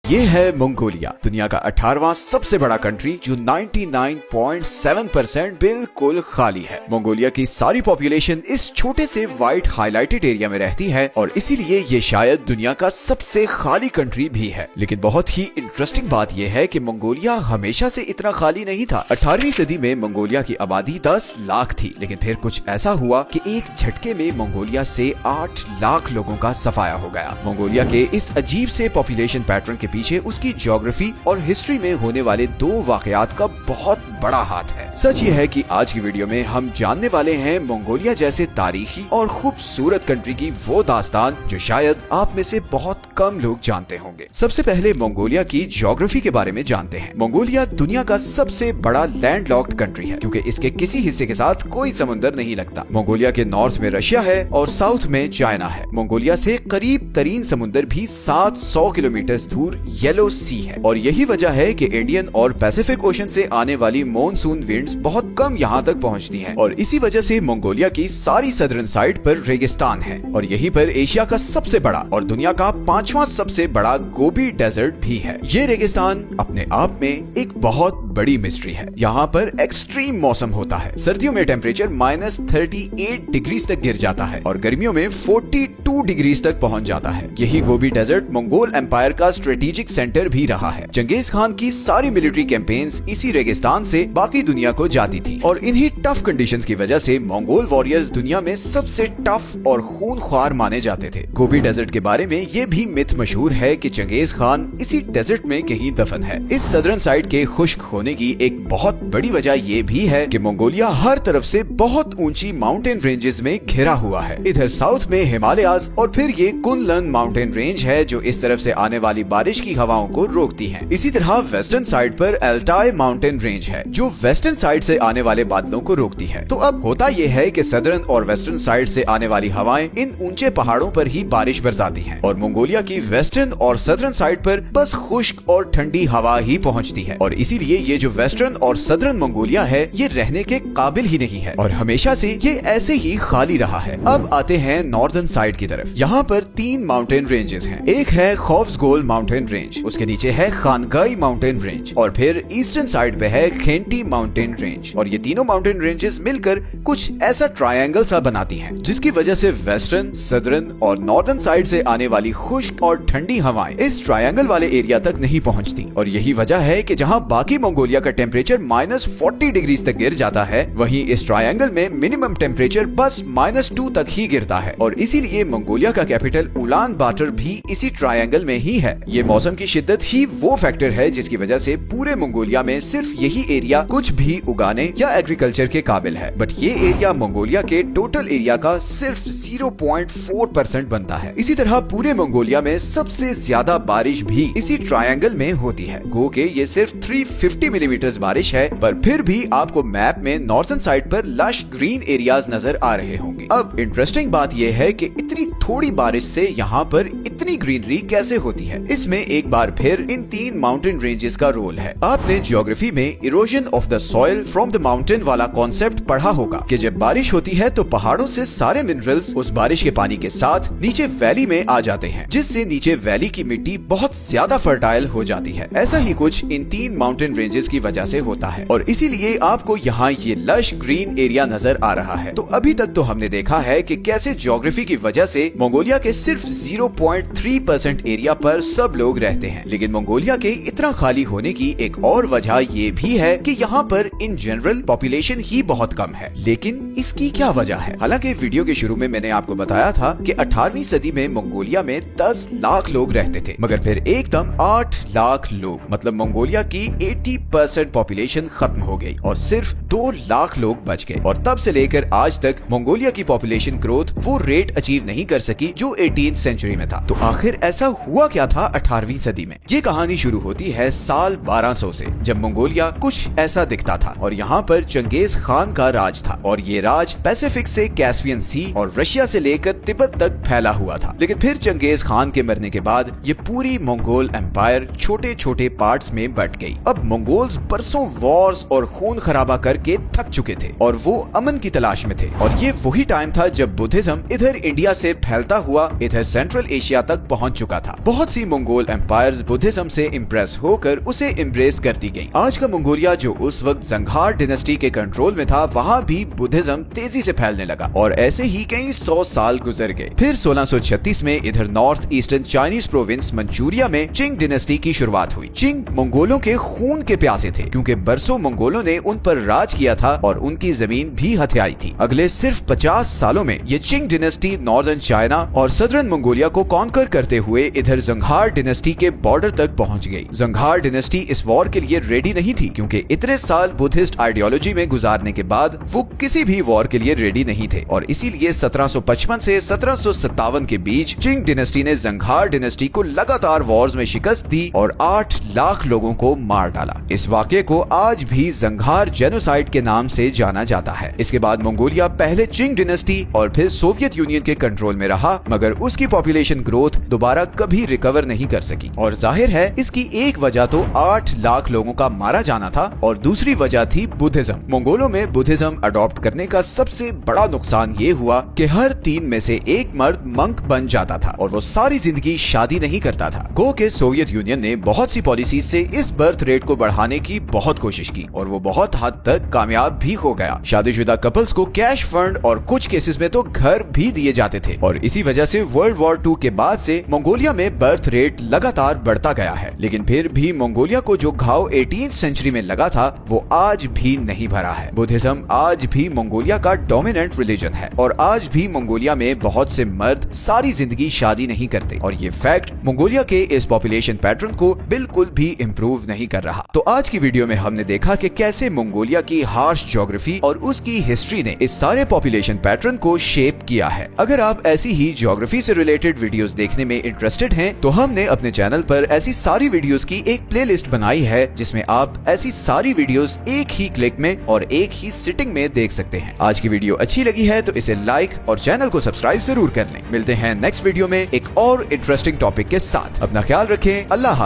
ये है मंगोलिया, दुनिया का 18वां सबसे बड़ा कंट्री जो 99.7% बिल्कुल खाली है। मंगोलिया की सारी पॉपुलेशन इस छोटे से व्हाइट हाईलाइटेड एरिया में रहती है और इसीलिए ये शायद दुनिया का सबसे खाली कंट्री भी है। लेकिन बहुत ही इंटरेस्टिंग बात यह है कि मंगोलिया हमेशा से इतना खाली नहीं था। 18वीं सदी में मंगोलिया की आबादी 10 लाख थी, लेकिन फिर कुछ ऐसा हुआ कि एक झटके में मंगोलिया से 8 लाख लोगों का सफाया हो गया। मंगोलिया के इस अजीब से पॉपुलेशन पैटर्न के पीछे उसकी ज्योग्राफी और हिस्ट्री में होने वाले 2 वाकयात का बहुत बड़ा हाथ है। सच ये है कि आज की वीडियो में हम जानने वाले हैं मंगोलिया जैसे तारीखी और खूबसूरत कंट्री की वो दास्तान जो शायद आप में से बहुत कम लोग जानते होंगे। सबसे पहले मंगोलिया की ज्योग्राफी के बारे में जानते हैं। मंगोलिया दुनिया का सबसे बड़ा लैंडलॉक्ड कंट्री है क्योंकि इसके किसी हिस्से के साथ कोई समुद्र नहीं लगता। मंगोलिया के नॉर्थ में रशिया है और साउथ में चाइना है। मंगोलिया से करीब तरीन समुद्र भी 700 किलोमीटर दूर येलो सी है और यही वजह है कि इंडियन और पैसिफिक ओशन से आने वाली मॉनसून विंड्स बहुत कम यहाँ तक पहुँचती हैं और इसी वजह से मंगोलिया की सारी सदर्न साइड पर रेगिस्तान है और यहीं पर एशिया का सबसे बड़ा और दुनिया का 5वां सबसे बड़ा गोबी डेजर्ट भी है। ये रेगिस्तान अपने आप में एक बहुत बड़ी मिस्ट्री है। यहाँ पर एक्सट्रीम मौसम होता है। सर्दियों में टेम्परेचर -38 डिग्रीज तक गिर जाता है और गर्मियों में 42 डिग्रीज तक पहुँच जाता है। यही गोबी डेजर्ट मंगोल एम्पायर का स्ट्रेटेजिक सेंटर भी रहा है। चंगेज खान की सारी मिलिट्री कैंपेन्स इसी रेगिस्तान से बाकी दुनिया को जाती थी और इन्हीं टफ कंडीशंस की वजह से मंगोल वॉरियर्स दुनिया में सबसे टफ और खूनख्वार माने जाते थे। गोबी डेजर्ट के बारे में ये भी मिथ मशहूर है कि चंगेज खान इसी डेजर्ट में कहीं दफन है। इस सदर्न साइड के खुश्क होने की एक बहुत बड़ी वजह ये भी है कि मंगोलिया हर तरफ से बहुत ऊंची माउंटेन रेंजेस में घिरा हुआ है। इधर साउथ में हिमालयाज और फिर ये कुनलन माउंटेन रेंज है जो इस तरफ से आने वाली बारिश की हवाओं को रोकती है। इसी तरह वेस्टर्न साइड पर एल्टाई माउंटेन रेंज है जो वेस्टर्न साइड से आने वाले बादलों को रोकती है। तो अब होता यह है कि सदर्न और वेस्टर्न साइड से आने वाली हवाएं इन ऊंचे पहाड़ों पर ही बारिश बरसाती हैं और मंगोलिया की वेस्टर्न और सदर्न साइड पर बस खुश्क और ठंडी हवा ही पहुंचती है और इसीलिए ये जो वेस्टर्न और सदर्न मंगोलिया है ये रहने के काबिल ही नहीं है और हमेशा से ये ऐसे ही खाली रहा है। अब आते हैं नॉर्दर्न साइड की तरफ। यहाँ पर 3 माउंटेन रेंजेस हैं। एक है खौफ्सगोल माउंटेन रेंज, उसके नीचे है खानगाई माउंटेन रेंज और फिर ईस्टर्न साइड पे है खेंटी माउंटेन रेंज और ये तीनों माउंटेन रेंजेस मिलकर कुछ ऐसा ट्रायंगल सा बनाती हैं जिसकी वजह से वेस्टर्न, सदर्न और नॉर्दर्न साइड से आने वाली खुश्क और ठंडी हवाएं इस ट्रायंगल वाले एरिया तक नहीं पहुंचती और यही वजह है कि जहां बाकी मंगोलिया का टेम्परेचर -40 डिग्री तक गिर जाता है वहीं इस ट्रायंगल में मिनिमम टेम्परेचर बस -2 तक ही गिरता है और इसीलिए मंगोलिया का कैपिटल उलान बाटर भी इसी ट्रायंगल में ही है। ये मौसम की शिद्दत ही वो फैक्टर है जिसकी वजह से पूरे मंगोलिया में सिर्फ यही एरिया कुछ भी उगाने या एग्रीकल्चर के काबिल है। बट ये एरिया मंगोलिया के टोटल एरिया का सिर्फ 0.4% बनता है। इसी तरह पूरे मंगोलिया में सबसे ज्यादा बारिश भी इसी ट्रायंगल में होती है। गो के ये सिर्फ 350 मिलीमीटर बारिश है पर फिर भी आपको मैप में नॉर्थन साइड पर लश ग्रीन एरियाज नजर आ रहे होंगे। अब इंटरेस्टिंग बात यह है कि इतनी थोड़ी बारिश से यहाँ पर इतनी ग्रीनरी कैसे होती है। इसमें एक बार फिर इन 3 माउंटेन रेंजेस का रोल है। आपने ज्योग्राफी में erosion of the soil from the mountain वाला कॉन्सेप्ट पढ़ा होगा कि जब बारिश होती है तो पहाड़ों से सारे मिनरल्स उस बारिश के पानी के साथ नीचे वैली में आ जाते हैं जिससे नीचे वैली की मिट्टी बहुत ज्यादा फर्टाइल हो जाती है। ऐसा ही कुछ इन 3 माउंटेन रेंजेस की वजह से होता है और इसीलिए आपको यहाँ ये लश ग्रीन एरिया नजर आ रहा है। तो अभी तक तो हमने देखा है कि कैसे ज्योग्राफी की वजह से मंगोलिया के सिर्फ 0.3% एरिया पर सब लोग रहते हैं, लेकिन मंगोलिया के इतना खाली होने की एक और वजह ये भी है कि यहाँ पर इन जनरल पॉपुलेशन ही बहुत कम है। लेकिन इसकी क्या वजह है? हालांकि वीडियो के शुरू में मैंने आपको बताया था कि 18वीं सदी में मंगोलिया में 10 लाख लोग रहते थे मगर फिर एकदम 8 लाख लोग मतलब मंगोलिया की 80% पॉपुलेशन खत्म हो गई और सिर्फ 2 लाख लोग बच गए और तब से लेकर आज तक मंगोलिया की पॉपुलेशन ग्रोथ वो रेट अचीव नहीं कर सकी जो 18th सेंचुरी में था। तो आखिर ऐसा हुआ क्या था 18वीं सदी में? ये कहानी शुरू होती है साल 1200 से जब मंगोलिया कुछ ऐसा दिखता था और यहाँ पर चंगेज खान का राज था और ये राज पैसिफिक से कैस्पियन सी और रशिया से लेकर तिब्बत तक फैला हुआ था। लेकिन फिर चंगेज खान के मरने के बाद ये पूरी मंगोल एम्पायर छोटे छोटे पार्ट्स में बट गई। अब मंगोल्स बरसों वॉर्स और खून खराबा करके के थक चुके थे और वो अमन की तलाश में थे। और ये वही टाइम था जब बुद्धिज्म इधर इंडिया से फैलता हुआ इधर सेंट्रल एशिया तक पहुंच चुका था। बहुत सी मंगोल एम्पायर्स बुद्धिज्म से इम्प्रेस होकर उसे इम्ब्रेस करती गयी। आज का मंगोलिया जो उस वक्त जंघार डिनेस्टी के कंट्रोल में था, वहाँ भी बुद्धिज्म तेजी से फैलने लगा और ऐसे ही कई 100 साल गुजर गए। फिर 1636 में इधर north eastern Chinese province Manchuria में चिंग डिनेस्टी की शुरुआत हुई। चिंग मंगोलों के खून के प्यासे थे क्योंकि बरसों मंगोलों ने उन पर राज किया था और उनकी जमीन भी हथियाई थी। अगले सिर्फ 50 सालों में ये चिंग डिनेस्टी नॉर्दर्न चाइना और सदर्न मंगोलिया को कॉन्कर करते हुए इधर जंघार डिनेस्टी के बॉर्डर तक पहुंच गई। जंघार डिनेस्टी इस वॉर के लिए रेडी नहीं थी क्योंकि इतने साल बुद्धिस्ट आइडियोलॉजी में गुजारने के बाद वो किसी भी वॉर के लिए रेडी नहीं थे और इसीलिए 1755 से 1757 के बीच चिंग डिनेस्टी ने जंघार डिनेस्टी को लगातार वॉर्स में शिकस्त दी और 8 लाख लोगों को मार डाला। इस वाक़ये को आज भी जंघार जेनोसाइड के नाम से जाना जाता है। इसके बाद मंगोलिया पहले चिंग डिनेस्टी और फिर सोवियत यूनियन के कंट्रोल में रहा, मगर उसकी पॉपुलेशन ग्रोथ दोबारा कभी रिकवर नहीं कर सकी और जाहिर है इसकी एक वजह तो 8 लाख लोगों का मारा जाना था और दूसरी वजह थी बुद्धिज्म। मंगोलों में बुद्धिज्म अडॉप्ट करने का सबसे बड़ा नुकसान ये हुआ कि हर 3 में से एक मर्द मंक बन जाता था और वो सारी जिंदगी शादी नहीं करता था। गो के सोवियत यूनियन ने बहुत सी पॉलिसीज से इस बर्थ रेट को बढ़ाने की बहुत कोशिश की और वो बहुत हद तक कामयाब भी हो गया। शादीशुदा कपल्स को कैश फंड और कुछ केसेस में तो घर भी दिए जाते थे और इसी वजह से वर्ल्ड वॉर 2 के बाद से मंगोलिया में बर्थ रेट लगातार बढ़ता गया है। लेकिन फिर भी मंगोलिया को जो घाव 18th सेंचुरी में लगा था वो आज भी नहीं भरा है। बुद्धिज्म आज भी मंगोलिया का डोमिनेंट रिलीजन है और आज भी मंगोलिया में बहुत से मर्द सारी जिंदगी शादी नहीं करते और ये फैक्ट मंगोलिया के इस पॉपुलेशन पैटर्न को बिल्कुल भी इम्प्रूव नहीं कर रहा। तो आज की वीडियो में हमने देखा कि कैसे मंगोलिया की हार्श ज्योग्राफी और उसकी हिस्ट्री ने इस सारे पॉपुलेशन पैटर्न को शेप किया है। अगर आप ऐसी ही ज्योग्राफी से रिलेटेड वीडियोस देखने में इंटरेस्टेड हैं, तो हमने अपने चैनल पर ऐसी सारी वीडियोस की एक प्लेलिस्ट बनाई है जिसमें आप ऐसी सारी वीडियोस एक ही क्लिक में और एक ही सिटिंग में देख सकते हैं। आज की वीडियो अच्छी लगी है तो इसे लाइक और चैनल को सब्सक्राइब जरूर कर लें। मिलते हैं नेक्स्ट वीडियो में एक और इंटरेस्टिंग टॉपिक के साथ। अपना ख्याल रखें। अल्लाह।